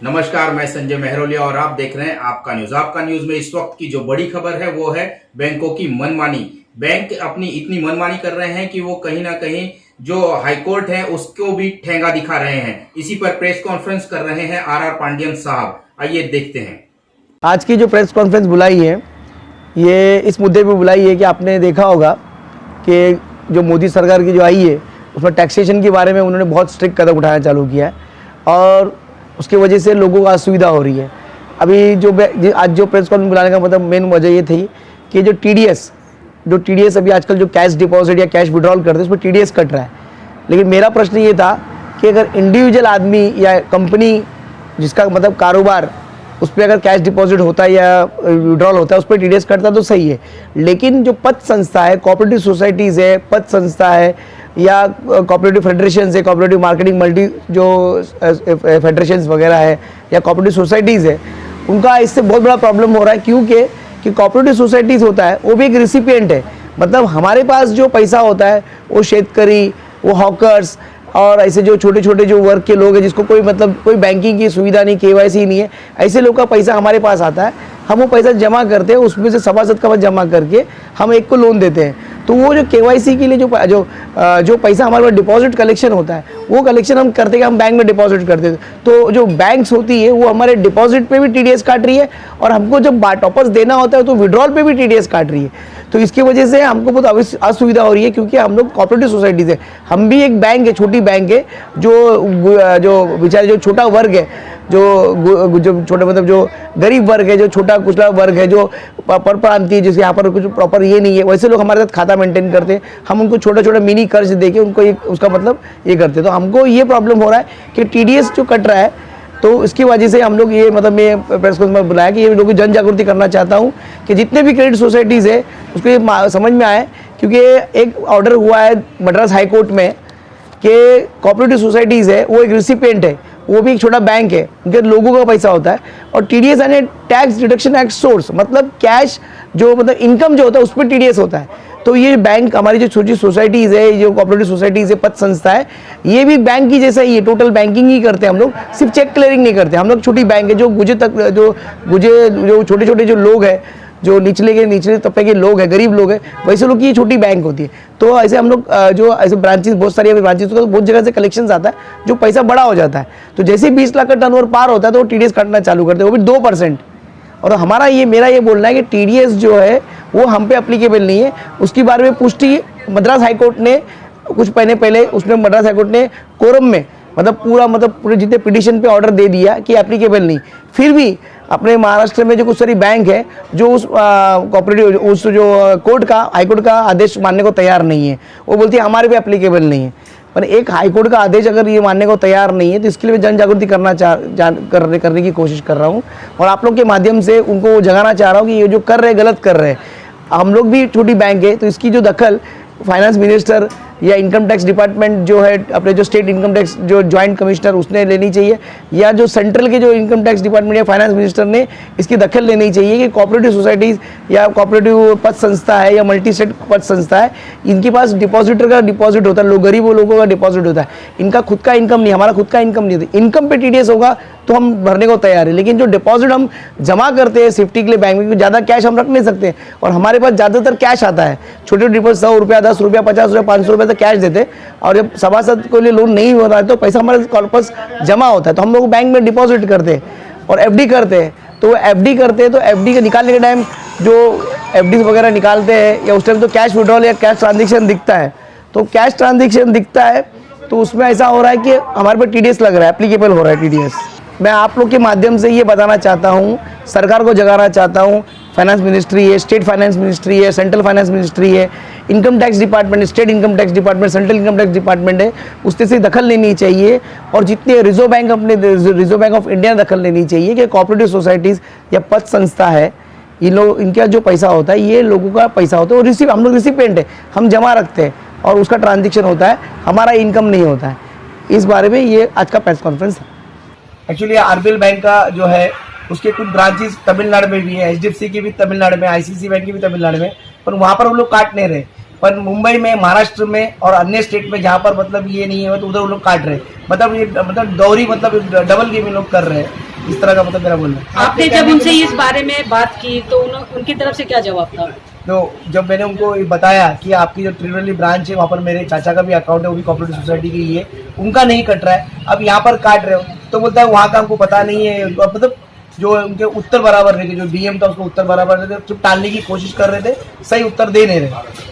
नमस्कार, मैं संजय मेहरोलिया और आप देख रहे हैं आपका न्यूज। आपका न्यूज में इस वक्त की जो बड़ी खबर है वो है बैंकों की मनमानी। बैंक अपनी इतनी मनमानी कर रहे हैं कि वो कहीं ना कहीं जो हाईकोर्ट है उसको भी ठेंगा दिखा रहे हैं। इसी पर प्रेस कॉन्फ्रेंस कर रहे हैं आर पांडियन साहब। आइए देखते हैं। आज की जो प्रेस कॉन्फ्रेंस बुलाई है ये इस मुद्दे पे बुलाई है कि आपने देखा होगा कि जो मोदी सरकार की जो आई है उसमें टैक्सेशन के बारे में उन्होंने बहुत स्ट्रिक्ट कदम उठाना चालू किया है और उसकी वजह से लोगों को असुविधा हो रही है। अभी आज जो प्रेस कॉन्फ्रेंस बुलाने का मतलब मेन वजह ये थी कि जो टीडीएस अभी आजकल जो कैश डिपॉजिट या कैश विड्रॉल करते हैं उस पर टीडीएस कट रहा है। लेकिन मेरा प्रश्न ये था कि अगर इंडिविजुअल आदमी या कंपनी जिसका मतलब कारोबार उस पर अगर कैश डिपॉजिट होता है या विड्रॉल होता है उस पर टीडीएस कटता तो सही है। लेकिन जो पद संस्था है, कोऑपरेटिव सोसाइटीज़ है, पद संस्था है या कोऑपरेटिव फेडरेशन है, कोऑपरेटिव मार्केटिंग मल्टी जो फेडरेशंस वगैरह है या कोऑपरेटिव सोसाइटीज़ है, उनका इससे बहुत बड़ा प्रॉब्लम हो रहा है। क्योंकि कोऑपरेटिव सोसाइटीज़ होता है वो भी एक रिसिपिएंट है। मतलब हमारे पास जो पैसा होता है वो शेतकरी, वो हॉकर्स और ऐसे जो छोटे छोटे जो वर्क के लोग हैं जिसको कोई बैंकिंग की सुविधा नहीं, केवाईसी नहीं है, ऐसे लोग का पैसा हमारे पास आता है। हम वो पैसा जमा करते हैं, उसमें से सभासद का जमा करके हम एक को लोन देते हैं। तो वो जो केवाईसी के लिए जो पैसा हमारे पास डिपॉजिट कलेक्शन होता है वो कलेक्शन हम करते हैं, हम बैंक में डिपॉजिट करते हैं। तो जो बैंक्स होती है वो हमारे डिपॉजिट पे भी टीडीएस काट रही है और हमको जब वापस देना होता है तो विड्रॉल पे भी टीडीएस काट रही है। तो इसकी वजह से हमको बहुत असुविधा हो रही है क्योंकि हम लोग कोऑपरेटिव सोसाइटीज़ है, हम भी एक बैंक है, छोटी बैंक है, जो बेचारे जो छोटा वर्ग है, जो छोटे मतलब जो गरीब वर्ग है, जो छोटा कुचला वर्ग है, जो परप्रांतीय है, जिसके यहाँ पर कुछ प्रॉपर ये नहीं है, वैसे लोग हमारे साथ खाता मेंटेन करते हैं। हम उनको छोटा छोटा मिनी कर्ज देके उनको उसका मतलब ये करते हैं। तो हमको ये प्रॉब्लम हो रहा है कि टीडीएस जो कट रहा है तो इसकी वजह से हम लोग ये मतलब मैं प्रेस कॉन्फ्रेंस में बुलाया कि ये लोगों की जन जागृति करना चाहता हूँ कि जितने भी क्रेडिट सोसाइटीज़ है उसको ये समझ में आए। क्योंकि एक ऑर्डर हुआ है मद्रास हाई कोर्ट में कि कोऑपरेटिव सोसाइटीज़ है वो एक रिसिपिएंट है, वो भी एक छोटा बैंक है, उनके लोगों का पैसा होता है और टीडीएस यानी टैक्स डिडक्शन एक्ट सोर्स, मतलब कैश जो मतलब इनकम जो होता है उस पर टीडीएस होता है। तो ये बैंक हमारी जो छोटी सोसाइटीज़ है, जो कोऑपरेटिव सोसाइटीज़ है, पद संस्था है, ये भी बैंक की जैसा ही है, टोटल बैंकिंग ही करते हैं हम लोग, सिर्फ चेक क्लियरिंग नहीं करते। हम लोग छोटी बैंक है, जो छोटे छोटे जो लोग हैं, जो निचले तबके के लोग हैं, गरीब लोग हैं, वैसे लोग की ये छोटी बैंक होती है। तो ऐसे हम लोग जो ऐसे ब्रांचेस बहुत सारी ब्रांचेस होता है, बहुत जगह से कलेक्शन आता है, जो पैसा बड़ा हो जाता है तो जैसे ही 20 लाख का टर्नओवर पार होता है तो वो टीडीएस काटना चालू करते हैं, वो भी 2%। और मेरा ये बोलना है कि टीडीएस जो है वो हम पे अप्लीकेबल नहीं है। उसके बारे में पुष्टि मद्रास हाईकोर्ट ने कुछ महीने पहले मद्रास हाईकोर्ट ने कोरम में पूरे जितने पिटीशन पे ऑर्डर दे दिया कि एप्लीकेबल नहीं। फिर भी अपने महाराष्ट्र में जो कुछ सारी बैंक है जो उस कोऑपरेटिव उस जो हाईकोर्ट का आदेश मानने को तैयार नहीं है, वो बोलती है हमारे पे एप्लीकेबल नहीं है। पर एक हाईकोर्ट का आदेश अगर ये मानने को तैयार नहीं है तो इसके लिए मैं जन जागृति करने की कोशिश कर रहा हूँ और आप लोग के माध्यम से उनको जगाना चाह रहा हूँ कि ये जो कर रहे हैं गलत कर रहे हैं। हम लोग भी छोटी बैंक है तो इसकी जो दखल फाइनेंस मिनिस्टर या इनकम टैक्स डिपार्टमेंट जो है, अपने जो स्टेट इनकम टैक्स जो जॉइंट कमिश्नर उसने लेनी चाहिए, या जो सेंट्रल के जो इनकम टैक्स डिपार्टमेंट या फाइनेंस मिनिस्टर ने इसकी दखल लेनी चाहिए कि कोऑपरेटिव सोसाइटीज़ या कोऑपरेटिव पद संस्था है या मल्टी स्टेट पद संस्था है, इनके पास डिपॉजिटर का डिपॉजिट होता है, गरीबों लोगों का डिपॉजिट होता है, इनका खुद का इनकम नहीं, हमारा खुद का इनकम नहीं होता। इनकम पे टीडीएस होगा तो हम भरने को तैयार है, लेकिन जो डिपॉजिट हम जमा करते हैं सेफ्टी के लिए बैंक में, ज़्यादा कैश हम रख नहीं सकते और हमारे पास ज़्यादातर कैश आता है। छोटे डिपॉजिट 100 रुपया, 10 रुपया, 50 रुपया, 500 रुपये तक कैश देते और जब सभासद के लिए लोन नहीं हो रहा है तो पैसा हमारे कॉर्पस जमा होता है तो हम लोग बैंक में डिपॉजिट करते हैं और एफडी करते हैं। तो एफडी करते हैं तो एफडी के निकालने के टाइम जो एफडी वगैरह निकालते हैं या उस टाइम तो कैश विड्रॉल या कैश ट्रांजेक्शन दिखता है, तो कैश ट्रांजेक्शन दिखता है तो उसमें ऐसा हो रहा है कि हमारे पर टीडीएस लग रहा है, एप्लीकेबल हो रहा है टीडीएस। मैं आप लोग के माध्यम से ये बताना चाहता हूँ, सरकार को जगाना चाहता हूँ, फाइनेंस मिनिस्ट्री है, स्टेट फाइनेंस मिनिस्ट्री है, सेंट्रल फाइनेंस मिनिस्ट्री है, income tax department, state income tax department, central income tax department है, उससे से दखल लेनी चाहिए। और जितने रिजर्व बैंक ऑफ इंडिया दखल लेनी चाहिए कि कोऑपरेटिव सोसाइटीज़ या पद संस्था है, इनका जो पैसा होता है ये लोगों का पैसा होता है और हम लोग रिसिपिएंट है, हम जमा रखते हैं और उसका ट्रांजेक्शन होता है, हमारा इनकम नहीं होता है। इस बारे में ये आज का प्रेस कॉन्फ्रेंस है। एक्चुअली आरबीएल बैंक का जो है उसके कुछ ब्रांचेस तमिलनाडु में भी है, एचडीएफसी की भी तमिलनाडु में, आईसीआईसीआई बैंक की भी तमिलनाडु में, पर वहाँ पर वो लोग काट नहीं रहे। पर मुंबई में, महाराष्ट्र में और अन्य स्टेट में जहाँ पर मतलब ये नहीं है तो उधर वो लोग काट रहे, मतलब ये मतलब दोहरी मतलब डबल गेम लोग कर रहे हैं। इस तरह का मतलब मेरा बोलना है। आपने जब उनसे इस बारे में बात की तो उनकी तरफ से क्या जवाब था? तो जब मैंने उनको ये बताया कि आपकी जो त्रिवेली ब्रांच है वहाँ पर मेरे चाचा का भी अकाउंट है, वो भी कोऑपरेटिव सोसाइटी की ही है, उनका नहीं कट रहा है, अब यहाँ पर काट रहे हो, तो बोलता है वहाँ का हमको पता नहीं है। मतलब जो उनके उत्तर बराबर रहे थे, जो डीएम था उसको उत्तर बराबर रहे थे, जो टालने की कोशिश कर रहे थे, सही उत्तर दे नहीं रहे।